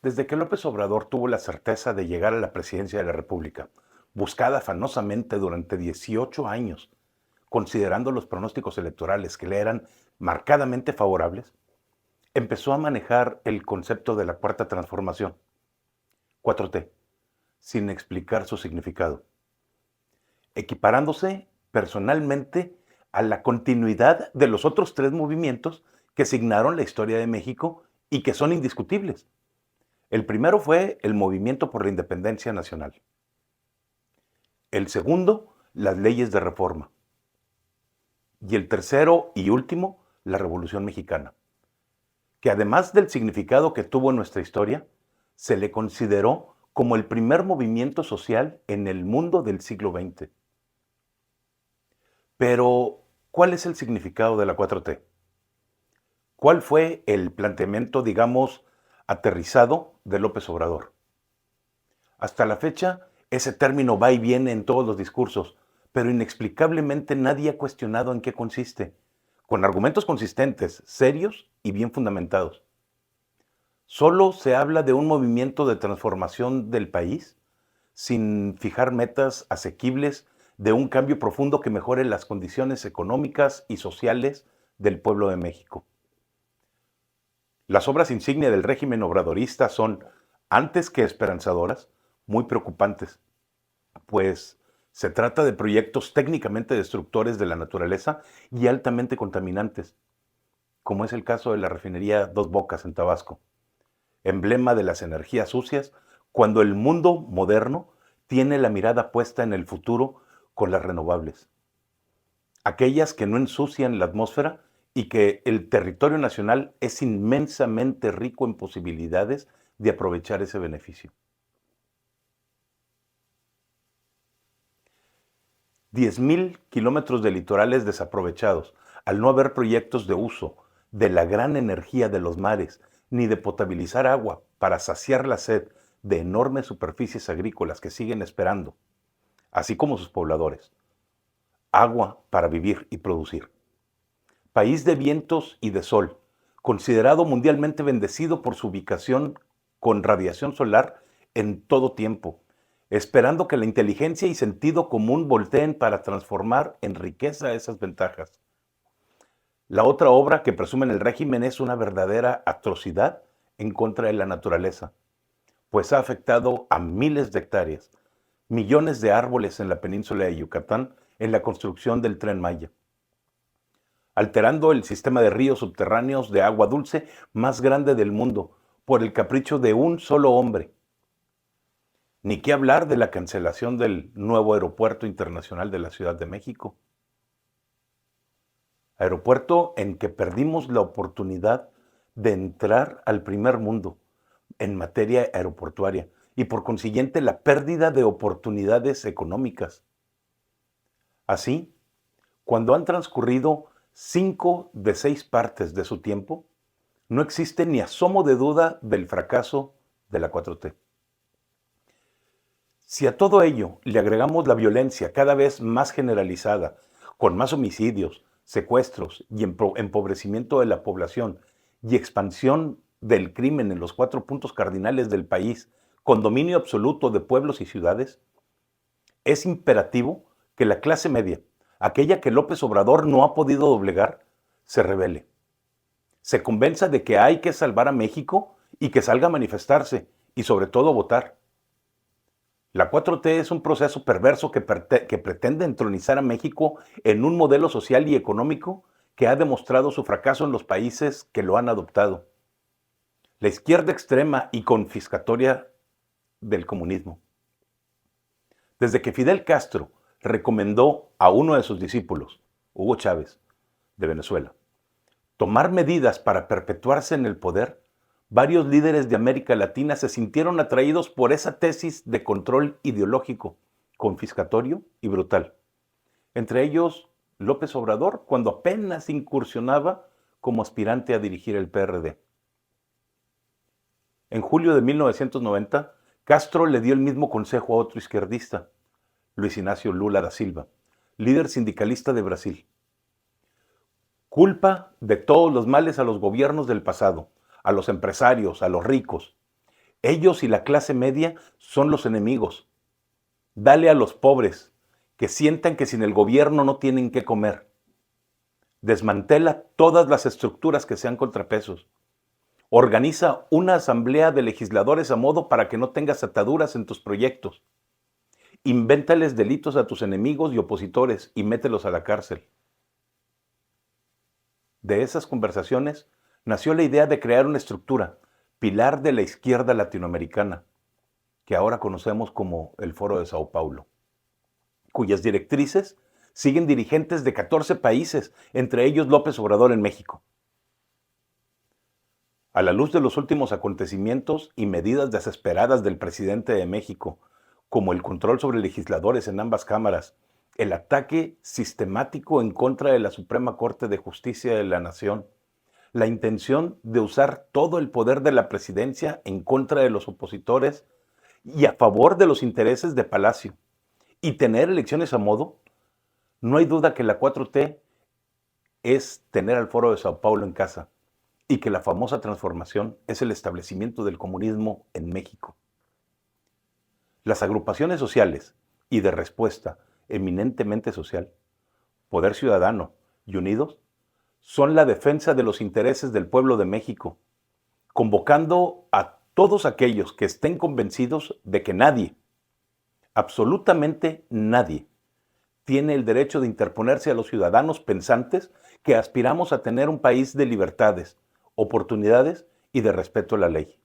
Desde que López Obrador tuvo la certeza de llegar a la presidencia de la República, buscada afanosamente durante 18 años, considerando los pronósticos electorales que le eran marcadamente favorables, empezó a manejar el concepto de la Cuarta Transformación, 4T, sin explicar su significado, equiparándose personalmente a la continuidad de los otros tres movimientos que signaron la historia de México y que son indiscutibles. El primero fue el Movimiento por la Independencia Nacional. El segundo, las leyes de reforma. Y el tercero y último, la Revolución Mexicana, que además del significado que tuvo en nuestra historia, se le consideró como el primer movimiento social en el mundo del siglo XX. Pero, ¿cuál es el significado de la 4T? ¿Cuál fue el planteamiento, digamos, aterrizado de López Obrador? Hasta la fecha, ese término va y viene en todos los discursos, pero inexplicablemente nadie ha cuestionado en qué consiste, con argumentos consistentes, serios y bien fundamentados. Solo se habla de un movimiento de transformación del país, sin fijar metas asequibles de un cambio profundo que mejore las condiciones económicas y sociales del pueblo de México. Las obras insignia del régimen obradorista son, antes que esperanzadoras, muy preocupantes, pues se trata de proyectos técnicamente destructores de la naturaleza y altamente contaminantes, como es el caso de la refinería Dos Bocas en Tabasco, emblema de las energías sucias, cuando el mundo moderno tiene la mirada puesta en el futuro con las renovables, aquellas que no ensucian la atmósfera y que el territorio nacional es inmensamente rico en posibilidades de aprovechar ese beneficio. 10,000 kilómetros de litorales desaprovechados, al no haber proyectos de uso de la gran energía de los mares, ni de potabilizar agua para saciar la sed de enormes superficies agrícolas que siguen esperando, así como sus pobladores. Agua para vivir y producir. País de vientos y de sol, considerado mundialmente bendecido por su ubicación con radiación solar en todo tiempo, esperando que la inteligencia y sentido común volteen para transformar en riqueza esas ventajas. La otra obra que presumen el régimen es una verdadera atrocidad en contra de la naturaleza, pues ha afectado a miles de hectáreas, millones de árboles en la península de Yucatán en la construcción del Tren Maya, alterando el sistema de ríos subterráneos de agua dulce más grande del mundo por el capricho de un solo hombre. Ni qué hablar de la cancelación del nuevo aeropuerto internacional de la Ciudad de México. Aeropuerto en que perdimos la oportunidad de entrar al primer mundo en materia aeroportuaria y por consiguiente la pérdida de oportunidades económicas. Así, cuando han transcurrido 5 de 6 partes de su tiempo, no existe ni asomo de duda del fracaso de la 4T. Si a todo ello le agregamos la violencia cada vez más generalizada, con más homicidios, secuestros y empobrecimiento de la población y expansión del crimen en los 4 puntos cardinales del país, con dominio absoluto de pueblos y ciudades, es imperativo que la clase media, aquella que López Obrador no ha podido doblegar, se rebele. Se convenza de que hay que salvar a México y que salga a manifestarse y sobre todo a votar. La 4T es un proceso perverso que pretende entronizar a México en un modelo social y económico que ha demostrado su fracaso en los países que lo han adoptado. La izquierda extrema y confiscatoria del comunismo. Desde que Fidel Castro recomendó a uno de sus discípulos, Hugo Chávez, de Venezuela, tomar medidas para perpetuarse en el poder, varios líderes de América Latina se sintieron atraídos por esa tesis de control ideológico, confiscatorio y brutal. Entre ellos, López Obrador, cuando apenas incursionaba como aspirante a dirigir el PRD. En julio de 1990, Castro le dio el mismo consejo a otro izquierdista, Luis Inácio Lula da Silva, líder sindicalista de Brasil. Culpa de todos los males a los gobiernos del pasado, a los empresarios, a los ricos. Ellos y la clase media son los enemigos. Dale a los pobres, que sientan que sin el gobierno no tienen qué comer. Desmantela todas las estructuras que sean contrapesos. Organiza una asamblea de legisladores a modo para que no tengas ataduras en tus proyectos. Invéntales delitos a tus enemigos y opositores y mételos a la cárcel. De esas conversaciones nació la idea de crear una estructura, pilar de la izquierda latinoamericana, que ahora conocemos como el Foro de Sao Paulo, cuyas directrices siguen dirigentes de 14 países, entre ellos López Obrador en México. A la luz de los últimos acontecimientos y medidas desesperadas del presidente de México, como el control sobre legisladores en ambas cámaras, el ataque sistemático en contra de la Suprema Corte de Justicia de la Nación, la intención de usar todo el poder de la presidencia en contra de los opositores y a favor de los intereses de Palacio, y tener elecciones a modo, no hay duda que la 4T es tener al Foro de Sao Paulo en casa y que la famosa transformación es el establecimiento del comunismo en México. Las agrupaciones sociales y de respuesta eminentemente social, Poder Ciudadano y Unidos, son la defensa de los intereses del pueblo de México, convocando a todos aquellos que estén convencidos de que nadie, absolutamente nadie, tiene el derecho de interponerse a los ciudadanos pensantes que aspiramos a tener un país de libertades, oportunidades y de respeto a la ley.